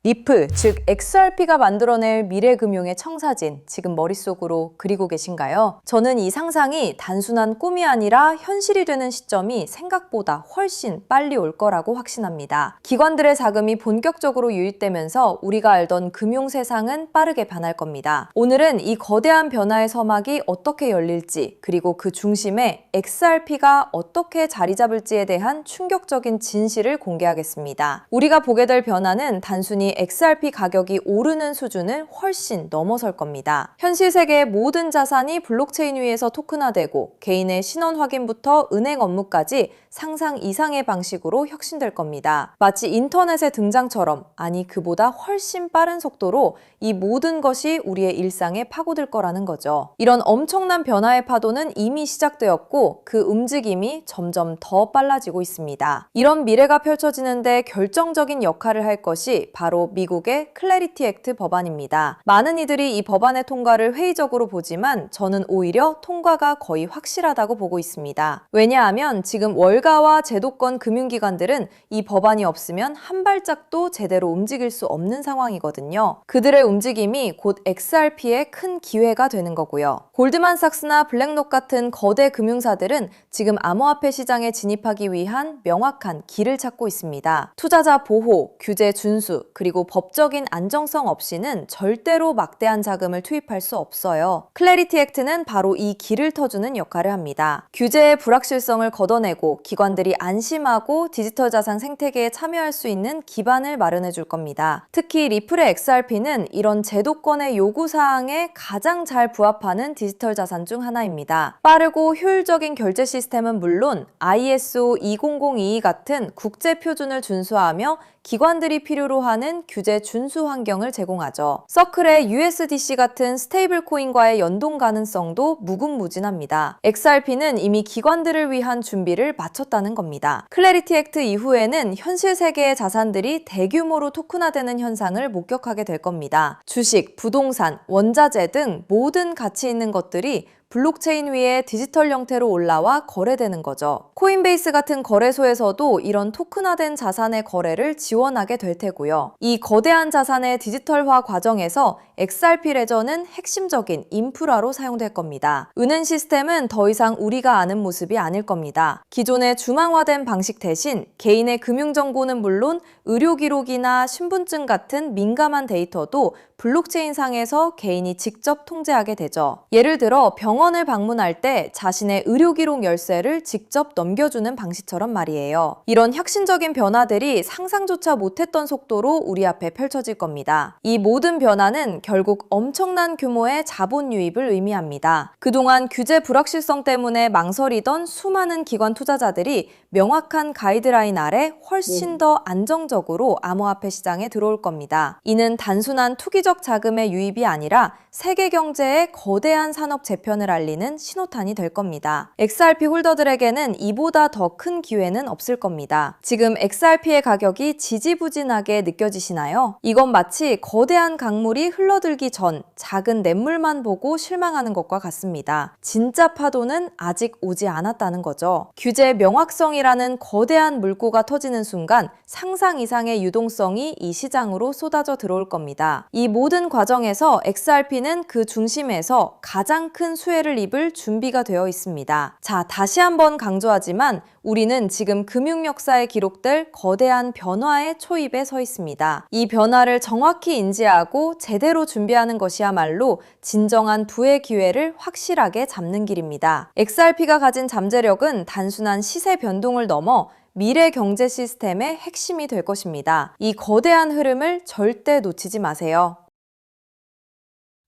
리프, 즉 XRP가 만들어낼 미래금융의 청사진, 지금 머릿속으로 그리고 계신가요? 저는 이 상상이 단순한 꿈이 아니라 현실이 되는 시점이 생각보다 훨씬 빨리 올 거라고 확신합니다. 기관들의 자금이 본격적으로 유입되면서 우리가 알던 금융 세상은 빠르게 변할 겁니다. 오늘은 이 거대한 변화의 서막이 어떻게 열릴지, 그리고 그 중심에 XRP가 어떻게 자리 잡을지에 대한 충격적인 진실을 공개하겠습니다. 우리가 보게 될 변화는 단순히 XRP 가격이 오르는 수준을 훨씬 넘어설 겁니다. 현실 세계의 모든 자산이 블록체인 위에서 토큰화되고 개인의 신원 확인부터 은행 업무까지 상상 이상의 방식으로 혁신될 겁니다. 마치 인터넷의 등장처럼, 아니 그보다 훨씬 빠른 속도로 이 모든 것이 우리의 일상에 파고들 거라는 거죠. 이런 엄청난 변화의 파도는 이미 시작되었고 그 움직임이 점점 더 빨라지고 있습니다. 이런 미래가 펼쳐지는데 결정적인 역할을 할 것이 바로 미국의 클래리티 액트 법안입니다. 많은 이들이 이 법안의 통과를 회의적으로 보지만 저는 오히려 통과가 거의 확실하다고 보고 있습니다. 왜냐하면 지금 월가와 제도권 금융기관들은 이 법안이 없으면 한 발짝도 제대로 움직일 수 없는 상황이거든요. 그들의 움직임이 곧 XRP의 큰 기회가 되는 거고요. 골드만삭스나 블랙록 같은 거대 금융사들은 지금 암호화폐 시장에 진입하기 위한 명확한 길을 찾고 있습니다. 투자자 보호, 규제 준수, 그리고 법적인 안정성 없이는 절대로 막대한 자금을 투입할 수 없어요. 클래리티 액트는 바로 이 길을 터주는 역할을 합니다. 규제의 불확실성을 걷어내고 기관들이 안심하고 디지털 자산 생태계에 참여할 수 있는 기반을 마련해 줄 겁니다. 특히 리플의 XRP는 이런 제도권의 요구사항에 가장 잘 부합하는 디지털 자산 중 하나입니다. 빠르고 효율적인 결제 시스템은 물론 ISO 20022 같은 국제 표준을 준수하며 기관들이 필요로 하는 규제 준수 환경을 제공하죠. 서클의 USDC 같은 스테이블 코인과의 연동 가능성도 무궁무진합니다. XRP는 이미 기관들을 위한 준비를 마쳤다는 겁니다. 클래리티 액트 이후에는 현실 세계의 자산들이 대규모로 토큰화되는 현상을 목격하게 될 겁니다. 주식, 부동산, 원자재 등 모든 가치 있는 것들이 블록체인 위에 디지털 형태로 올라와 거래되는 거죠. 코인베이스 같은 거래소에서도 이런 토큰화된 자산의 거래를 지원하게 될 테고요. 이 거대한 자산의 디지털화 과정에서 XRP 레저는 핵심적인 인프라로 사용될 겁니다. 은행 시스템은 더 이상 우리가 아는 모습이 아닐 겁니다. 기존의 중앙화된 방식 대신 개인의 금융정보는 물론 의료 기록이나 신분증 같은 민감한 데이터도 블록체인 상에서 개인이 직접 통제하게 되죠. 예를 들어 병원을 방문할 때 자신의 의료기록 열쇠를 직접 넘겨주는 방식처럼 말이에요. 이런 혁신적인 변화들이 상상조차 못했던 속도로 우리 앞에 펼쳐질 겁니다. 이 모든 변화는 결국 엄청난 규모의 자본 유입을 의미합니다. 그동안 규제 불확실성 때문에 망설이던 수많은 기관 투자자들이 명확한 가이드라인 아래 훨씬 더 안정적으로 암호화폐 시장에 들어올 겁니다. 이는 단순한 투기적 자금의 유입이 아니라 세계 경제의 거대한 산업 재편을 알리는 신호탄이 될 겁니다. XRP 홀더들에게는 이보다 더 큰 기회는 없을 겁니다. 지금 XRP의 가격이 지지부진하게 느껴지시나요? 이건 마치 거대한 강물이 흘러들기 전 작은 냇물만 보고 실망하는 것과 같습니다. 진짜 파도는 아직 오지 않았다는 거죠. 규제의 명확성이라는 거대한 물꼬가 터지는 순간 상상 이상의 유동성이 이 시장으로 쏟아져 들어올 겁니다. 이 모든 과정에서 XRP는 그 중심에서 가장 큰 수혜를 입을 준비가 되어 있습니다. 자, 다시 한번 강조하지만 우리는 지금 금융 역사에 기록될 거대한 변화의 초입에 서 있습니다. 이 변화를 정확히 인지하고 제대로 준비하는 것이야말로 진정한 부의 기회를 확실하게 잡는 길입니다. XRP가 가진 잠재력은 단순한 시세 변동을 넘어 미래 경제 시스템의 핵심이 될 것입니다. 이 거대한 흐름을 절대 놓치지 마세요.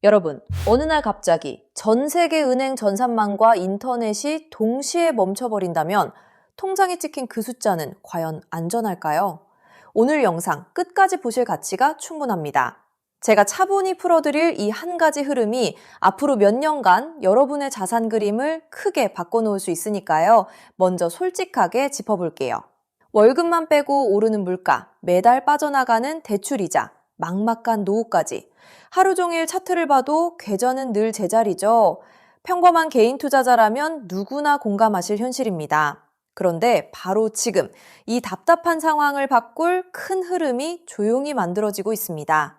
여러분, 어느 날 갑자기 전 세계 은행 전산망과 인터넷이 동시에 멈춰버린다면 통장에 찍힌 그 숫자는 과연 안전할까요? 오늘 영상 끝까지 보실 가치가 충분합니다. 제가 차분히 풀어드릴 이 한 가지 흐름이 앞으로 몇 년간 여러분의 자산 그림을 크게 바꿔놓을 수 있으니까요. 먼저 솔직하게 짚어볼게요. 월급만 빼고 오르는 물가, 매달 빠져나가는 대출이자, 막막한 노후까지. 하루 종일 차트를 봐도 궤전은 늘 제자리죠. 평범한 개인 투자자라면 누구나 공감하실 현실입니다. 그런데 바로 지금 이 답답한 상황을 바꿀 큰 흐름이 조용히 만들어지고 있습니다.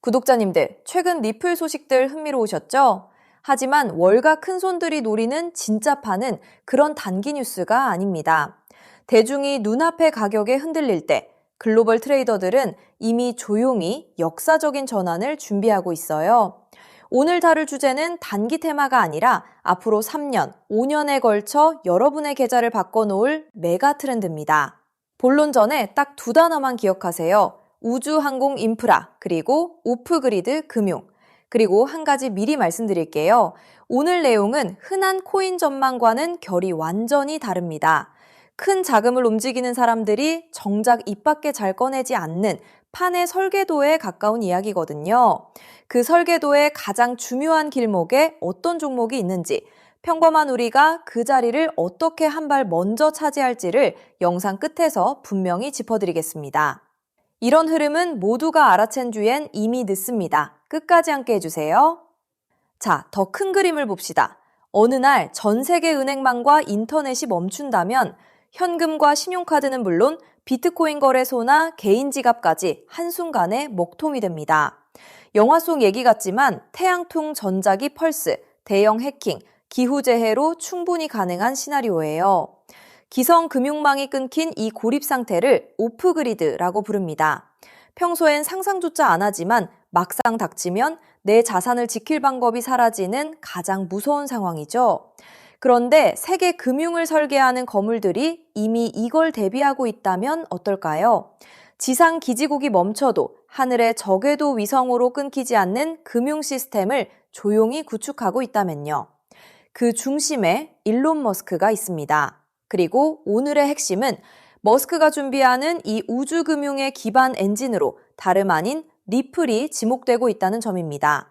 구독자님들, 최근 리플 소식들 흥미로우셨죠? 하지만 월가 큰손들이 노리는 진짜 판은 그런 단기 뉴스가 아닙니다. 대중이 눈앞의 가격에 흔들릴 때 글로벌 트레이더들은 이미 조용히 역사적인 전환을 준비하고 있어요. 오늘 다룰 주제는 단기 테마가 아니라 앞으로 3년, 5년에 걸쳐 여러분의 계좌를 바꿔놓을 메가 트렌드입니다. 본론 전에 딱 두 단어만 기억하세요. 우주, 항공, 인프라, 그리고 오프그리드, 금융. 그리고 한 가지 미리 말씀드릴게요. 오늘 내용은 흔한 코인 전망과는 결이 완전히 다릅니다. 큰 자금을 움직이는 사람들이 정작 입 밖에 잘 꺼내지 않는 판의 설계도에 가까운 이야기거든요. 그 설계도의 가장 중요한 길목에 어떤 종목이 있는지, 평범한 우리가 그 자리를 어떻게 한 발 먼저 차지할지를 영상 끝에서 분명히 짚어드리겠습니다. 이런 흐름은 모두가 알아챈 뒤엔 이미 늦습니다. 끝까지 함께 해주세요. 자, 더 큰 그림을 봅시다. 어느 날 전 세계 은행망과 인터넷이 멈춘다면 현금과 신용카드는 물론 비트코인 거래소나 개인 지갑까지 한순간에 먹통이 됩니다. 영화 속 얘기 같지만 태양풍 전자기 펄스, 대형 해킹, 기후재해로 충분히 가능한 시나리오예요. 기성 금융망이 끊긴 이 고립 상태를 오프그리드라고 부릅니다. 평소엔 상상조차 안 하지만 막상 닥치면 내 자산을 지킬 방법이 사라지는 가장 무서운 상황이죠. 그런데 세계 금융을 설계하는 거물들이 이미 이걸 대비하고 있다면 어떨까요? 지상 기지국이 멈춰도 하늘의 저궤도 위성으로 끊기지 않는 금융 시스템을 조용히 구축하고 있다면요. 그 중심에 일론 머스크가 있습니다. 그리고 오늘의 핵심은 머스크가 준비하는 이 우주금융의 기반 엔진으로 다름 아닌 리플이 지목되고 있다는 점입니다.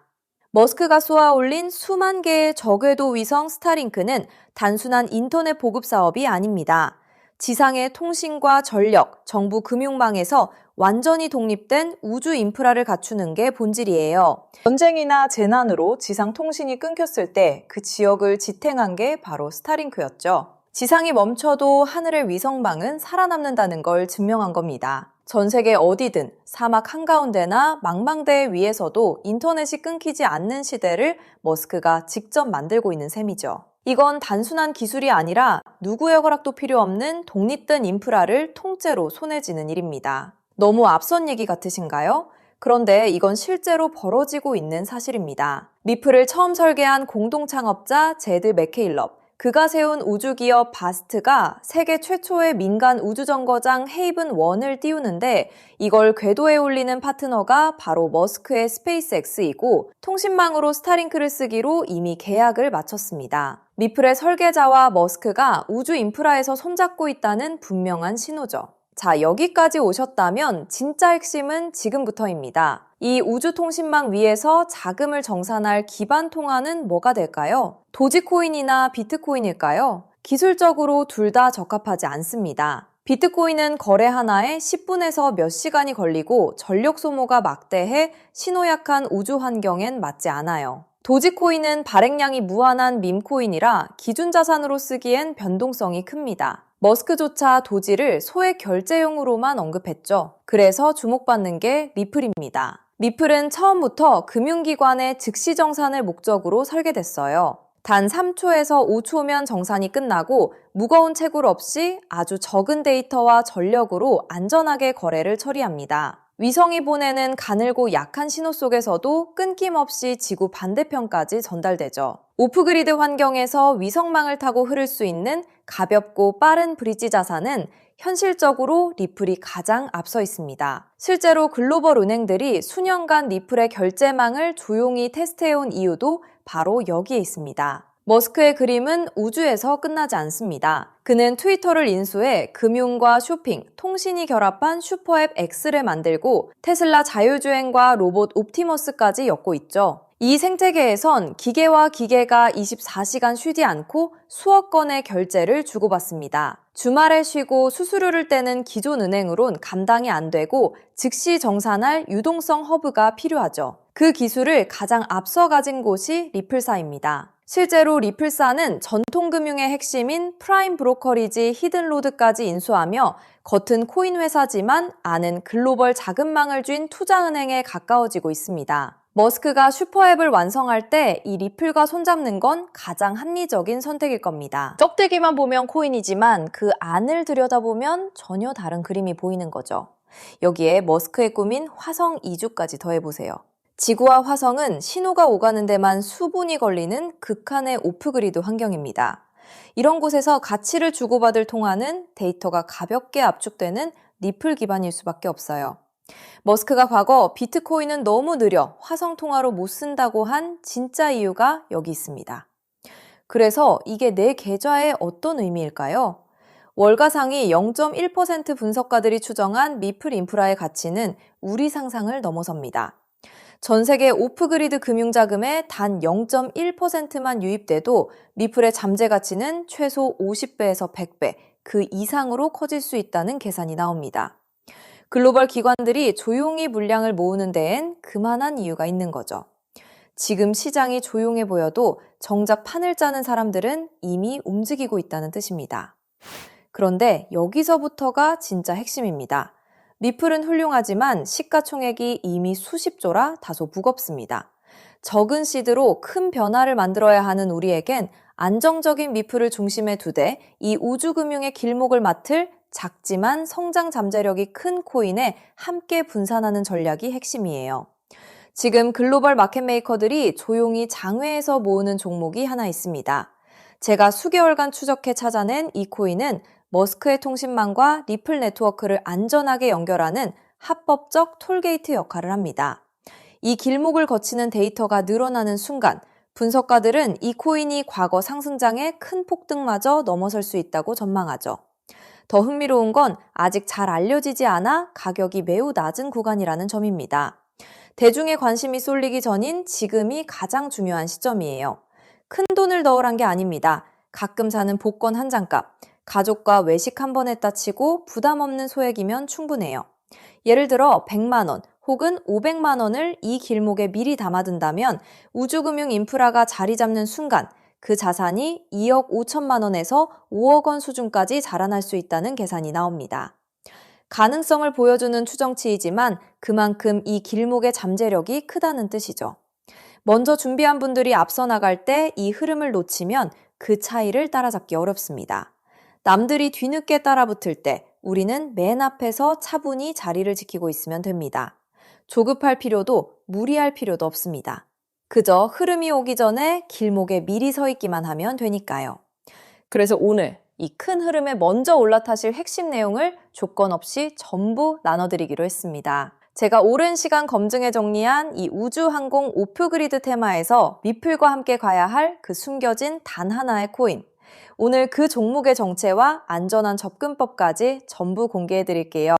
머스크가 쏘아 올린 수만 개의 저궤도 위성 스타링크는 단순한 인터넷 보급 사업이 아닙니다. 지상의 통신과 전력, 정부 금융망에서 완전히 독립된 우주 인프라를 갖추는 게 본질이에요. 전쟁이나 재난으로 지상 통신이 끊겼을 때 그 지역을 지탱한 게 바로 스타링크였죠. 지상이 멈춰도 하늘의 위성망은 살아남는다는 걸 증명한 겁니다. 전 세계 어디든 사막 한가운데나 망망대해 위에서도 인터넷이 끊기지 않는 시대를 머스크가 직접 만들고 있는 셈이죠. 이건 단순한 기술이 아니라 누구의 허락도 필요 없는 독립된 인프라를 통째로 손에 쥐는 일입니다. 너무 앞선 얘기 같으신가요? 그런데 이건 실제로 벌어지고 있는 사실입니다. 리플을 처음 설계한 공동 창업자 제드 맥케일럽, 그가 세운 우주기업 바스트가 세계 최초의 민간 우주정거장 헤이븐1을 띄우는데 이걸 궤도에 올리는 파트너가 바로 머스크의 스페이스X이고 통신망으로 스타링크를 쓰기로 이미 계약을 마쳤습니다. 리플의 설계자와 머스크가 우주 인프라에서 손잡고 있다는 분명한 신호죠. 자, 여기까지 오셨다면 진짜 핵심은 지금부터입니다. 이 우주통신망 위에서 자금을 정산할 기반 통화는 뭐가 될까요? 도지코인이나 비트코인일까요? 기술적으로 둘 다 적합하지 않습니다. 비트코인은 거래 하나에 10분에서 몇 시간이 걸리고 전력 소모가 막대해 신호약한 우주 환경엔 맞지 않아요. 도지코인은 발행량이 무한한 밈코인이라 기준 자산으로 쓰기엔 변동성이 큽니다. 머스크조차 도지를 소액 결제용으로만 언급했죠. 그래서 주목받는 게 리플입니다. 리플은 처음부터 금융기관의 즉시 정산을 목적으로 설계됐어요. 단 3초에서 5초면 정산이 끝나고 무거운 채굴 없이 아주 적은 데이터와 전력으로 안전하게 거래를 처리합니다. 위성이 보내는 가늘고 약한 신호 속에서도 끊김없이 지구 반대편까지 전달되죠. 오프그리드 환경에서 위성망을 타고 흐를 수 있는 가볍고 빠른 브릿지 자산은 현실적으로 리플이 가장 앞서 있습니다. 실제로 글로벌 은행들이 수년간 리플의 결제망을 조용히 테스트해온 이유도 바로 여기에 있습니다. 머스크의 그림은 우주에서 끝나지 않습니다. 그는 트위터를 인수해 금융과 쇼핑, 통신이 결합한 슈퍼앱 X를 만들고 테슬라 자율주행과 로봇 옵티머스까지 엮고 있죠. 이 생태계에선 기계와 기계가 24시간 쉬지 않고 수억 건의 결제를 주고받습니다. 주말에 쉬고 수수료를 떼는 기존 은행으론 감당이 안 되고 즉시 정산할 유동성 허브가 필요하죠. 그 기술을 가장 앞서 가진 곳이 리플사입니다. 실제로 리플사는 전통금융의 핵심인 프라임 브로커리지 히든로드까지 인수하며 겉은 코인 회사지만 안은 글로벌 자금망을 쥔 투자은행에 가까워지고 있습니다. 머스크가 슈퍼앱을 완성할 때 이 리플과 손잡는 건 가장 합리적인 선택일 겁니다. 껍데기만 보면 코인이지만 그 안을 들여다보면 전혀 다른 그림이 보이는 거죠. 여기에 머스크의 꿈인 화성 이주까지 더해보세요. 지구와 화성은 신호가 오가는 데만 수분이 걸리는 극한의 오프그리드 환경입니다. 이런 곳에서 가치를 주고받을 통화는 데이터가 가볍게 압축되는 리플 기반일 수밖에 없어요. 머스크가 과거 비트코인은 너무 느려 화성 통화로 못 쓴다고 한 진짜 이유가 여기 있습니다. 그래서 이게 내 계좌에 어떤 의미일까요? 월가상위 0.1% 분석가들이 추정한 리플 인프라의 가치는 우리 상상을 넘어섭니다. 전 세계 오프그리드 금융자금의 단 0.1%만 유입돼도 리플의 잠재 가치는 최소 50배에서 100배, 그 이상으로 커질 수 있다는 계산이 나옵니다. 글로벌 기관들이 조용히 물량을 모으는 데엔 그만한 이유가 있는 거죠. 지금 시장이 조용해 보여도 정작 판을 짜는 사람들은 이미 움직이고 있다는 뜻입니다. 그런데 여기서부터가 진짜 핵심입니다. 리플은 훌륭하지만 시가총액이 이미 수십조라 다소 무겁습니다. 적은 시드로 큰 변화를 만들어야 하는 우리에겐 안정적인 리플을 중심에 두되 이 우주금융의 길목을 맡을 작지만 성장 잠재력이 큰 코인에 함께 분산하는 전략이 핵심이에요. 지금 글로벌 마켓메이커들이 조용히 장외에서 모으는 종목이 하나 있습니다. 제가 수개월간 추적해 찾아낸 이 코인은 머스크의 통신망과 리플 네트워크를 안전하게 연결하는 합법적 톨게이트 역할을 합니다. 이 길목을 거치는 데이터가 늘어나는 순간 분석가들은 이 코인이 과거 상승장의 큰 폭등마저 넘어설 수 있다고 전망하죠. 더 흥미로운 건 아직 잘 알려지지 않아 가격이 매우 낮은 구간이라는 점입니다. 대중의 관심이 쏠리기 전인 지금이 가장 중요한 시점이에요. 큰 돈을 넣으란 게 아닙니다. 가끔 사는 복권 한 장값, 가족과 외식 한 번 했다 치고 부담 없는 소액이면 충분해요. 예를 들어 100만 원 혹은 500만 원을 이 길목에 미리 담아둔다면 우주금융 인프라가 자리 잡는 순간 그 자산이 2억 5천만 원에서 5억 원 수준까지 자라날 수 있다는 계산이 나옵니다. 가능성을 보여주는 추정치이지만 그만큼 이 길목의 잠재력이 크다는 뜻이죠. 먼저 준비한 분들이 앞서 나갈 때 이 흐름을 놓치면 그 차이를 따라잡기 어렵습니다. 남들이 뒤늦게 따라붙을 때 우리는 맨 앞에서 차분히 자리를 지키고 있으면 됩니다. 조급할 필요도 무리할 필요도 없습니다. 그저 흐름이 오기 전에 길목에 미리 서 있기만 하면 되니까요. 그래서 오늘 이 큰 흐름에 먼저 올라타실 핵심 내용을 조건 없이 전부 나눠드리기로 했습니다. 제가 오랜 시간 검증해 정리한 이 우주항공 오프그리드 테마에서 리플과 함께 가야 할 그 숨겨진 단 하나의 코인. 오늘 그 종목의 정체와 안전한 접근법까지 전부 공개해 드릴게요.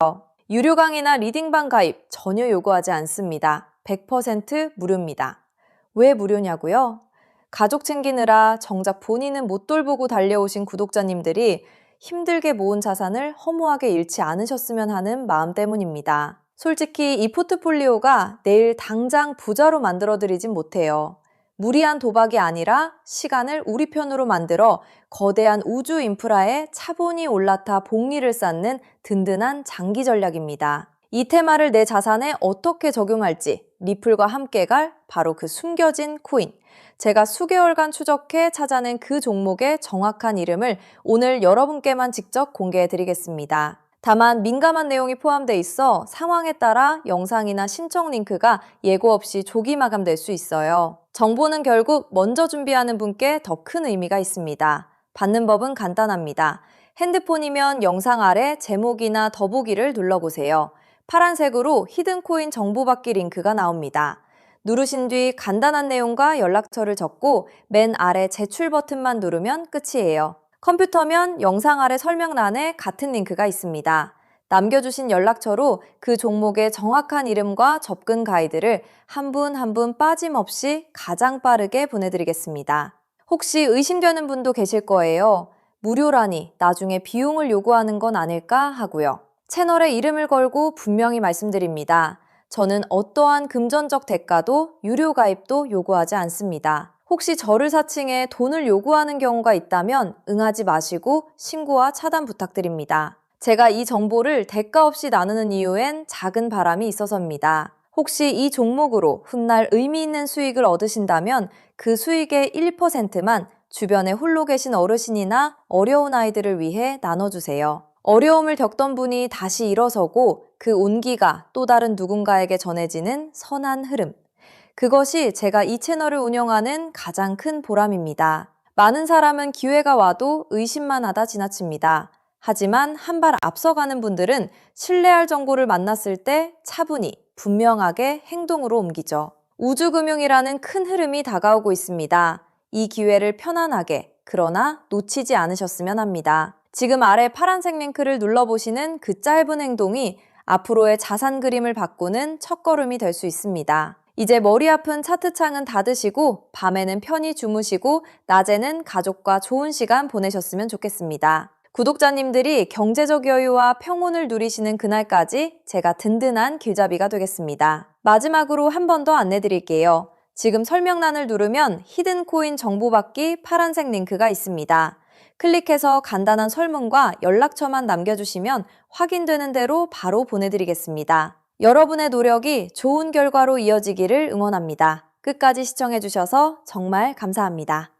유료 강의나 리딩방 가입 전혀 요구하지 않습니다. 100% 무료입니다. 왜 무료냐고요? 가족 챙기느라 정작 본인은 못 돌보고 달려오신 구독자님들이 힘들게 모은 자산을 허무하게 잃지 않으셨으면 하는 마음 때문입니다. 솔직히 이 포트폴리오가 내일 당장 부자로 만들어드리진 못해요. 무리한 도박이 아니라 시간을 우리 편으로 만들어 거대한 우주 인프라에 차분히 올라타 복리를 쌓는 든든한 장기 전략입니다. 이 테마를 내 자산에 어떻게 적용할지 리플과 함께 갈 바로 그 숨겨진 코인. 제가 수개월간 추적해 찾아낸 그 종목의 정확한 이름을 오늘 여러분께만 직접 공개해 드리겠습니다. 다만 민감한 내용이 포함되어 있어 상황에 따라 영상이나 신청 링크가 예고 없이 조기 마감될 수 있어요. 정보는 결국 먼저 준비하는 분께 더 큰 의미가 있습니다. 받는 법은 간단합니다. 핸드폰이면 영상 아래 제목이나 더보기를 눌러보세요. 파란색으로 히든코인 정보받기 링크가 나옵니다. 누르신 뒤 간단한 내용과 연락처를 적고 맨 아래 제출 버튼만 누르면 끝이에요. 컴퓨터면 영상 아래 설명란에 같은 링크가 있습니다. 남겨주신 연락처로 그 종목의 정확한 이름과 접근 가이드를 한 분 한 분 빠짐없이 가장 빠르게 보내드리겠습니다. 혹시 의심되는 분도 계실 거예요. 무료라니 나중에 비용을 요구하는 건 아닐까 하고요. 채널에 이름을 걸고 분명히 말씀드립니다. 저는 어떠한 금전적 대가도 유료 가입도 요구하지 않습니다. 혹시 저를 사칭해 돈을 요구하는 경우가 있다면 응하지 마시고 신고와 차단 부탁드립니다. 제가 이 정보를 대가 없이 나누는 이유엔 작은 바람이 있어서입니다. 혹시 이 종목으로 훗날 의미 있는 수익을 얻으신다면 그 수익의 1%만 주변에 홀로 계신 어르신이나 어려운 아이들을 위해 나눠주세요. 어려움을 겪던 분이 다시 일어서고 그 온기가 또 다른 누군가에게 전해지는 선한 흐름. 그것이 제가 이 채널을 운영하는 가장 큰 보람입니다. 많은 사람은 기회가 와도 의심만 하다 지나칩니다. 하지만 한 발 앞서가는 분들은 신뢰할 정보를 만났을 때 차분히, 분명하게 행동으로 옮기죠. 우주금융이라는 큰 흐름이 다가오고 있습니다. 이 기회를 편안하게, 그러나 놓치지 않으셨으면 합니다. 지금 아래 파란색 링크를 눌러보시는 그 짧은 행동이 앞으로의 자산 그림을 바꾸는 첫걸음이 될 수 있습니다. 이제 머리 아픈 차트창은 닫으시고 밤에는 편히 주무시고 낮에는 가족과 좋은 시간 보내셨으면 좋겠습니다. 구독자님들이 경제적 여유와 평온을 누리시는 그날까지 제가 든든한 길잡이가 되겠습니다. 마지막으로 한 번 더 안내드릴게요. 지금 설명란을 누르면 히든 코인 정보 받기 파란색 링크가 있습니다. 클릭해서 간단한 설문과 연락처만 남겨주시면 확인되는 대로 바로 보내드리겠습니다. 여러분의 노력이 좋은 결과로 이어지기를 응원합니다. 끝까지 시청해주셔서 정말 감사합니다.